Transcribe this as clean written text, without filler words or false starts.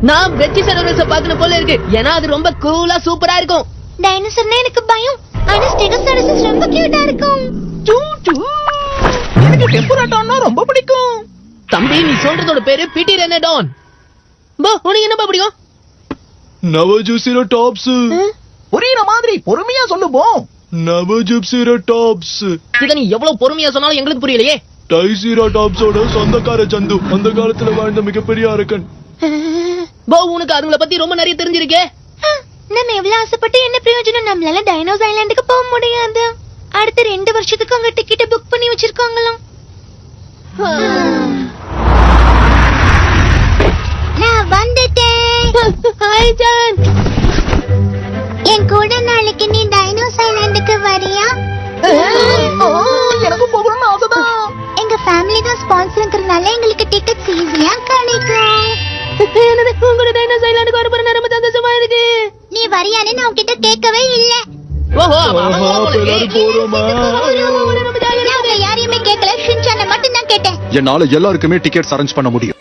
நான் வெற்றிசரவரச பாக்கணும் போல இருக்கு. ஏன்னா அது ரொம்ப கூலா சூப்பரா இருக்கும். டைனோசர்னா எனக்கு பயம். ஆனா ஸ்டெகோசாரஸ் ரொம்ப கியூட்டா இருக்கும். எனக்கு டெம்புராட்டான்னா ரொம்ப பிடிக்கும். தம்பி நீ சொல்றதோட பேரு பிட்டிரெனடான். போ உனக்கு என்னப்பா பிடிக்கும்? நவஜூசிரோடாப்ஸ். புரியுற மாதிரி பொறுமையா சொல்லுவோம். நவஜூசிரோடாப்ஸ். இத நீ எவ்வளவு பொறுமையா சொன்னாலும் எங்களுக்கு புரியலையே. டைசிரோடாப்ஸோட சொந்தக்கார ஜந்து. அந்த காலத்துல வாழ்ந்த மிகப்பெரிய அரக்கன். போ உனக்கு அதுங்கள பத்தி ரொம்ப நிறைய தெரிஞ்சிருக்கே. நம்ம எவ்வளவு ஆசைப்பட்டு என்ன பிரயோஜனம்? நம்மளால டைனோஸ் ஐலாண்டுக்கு போக முடியாது. அடுத்த 2 வருஷத்துக்கு அங்க டிக்கெட் புக் பண்ணி வச்சிருக்காங்களாம். நான் வந்துட்டேன். Hi John. என் கூட நாளைக்கு நீ டைனோஸ் ஐலாண்டுக்கு வரியா? எனக்கு போகணும்னு ஆசைதான். எங்க ஃபேமிலி தான் ஸ்பான்சர்ங்கறனால எங்களுக்கு டிக்கெட்ஸ் ஈஸியா கிடைக்கும். என்னது உங்களோட டைனோஸ் ஐலாண்டுக்கு வர போற ரொம்ப சந்தோஷமா இருக்கு. நீ வரியான்னு நான் உன்கிட்ட கேட்கவே இல்ல. ஓஹோ போறோமா? நான் யாரையுமே கேட்கல. ஷின்சானை மட்டும் தான் கேட்டேன். என்னால எல்லாருக்குமே டிக்கெட்ஸ் அரேஞ்ச் பண்ண முடியும்.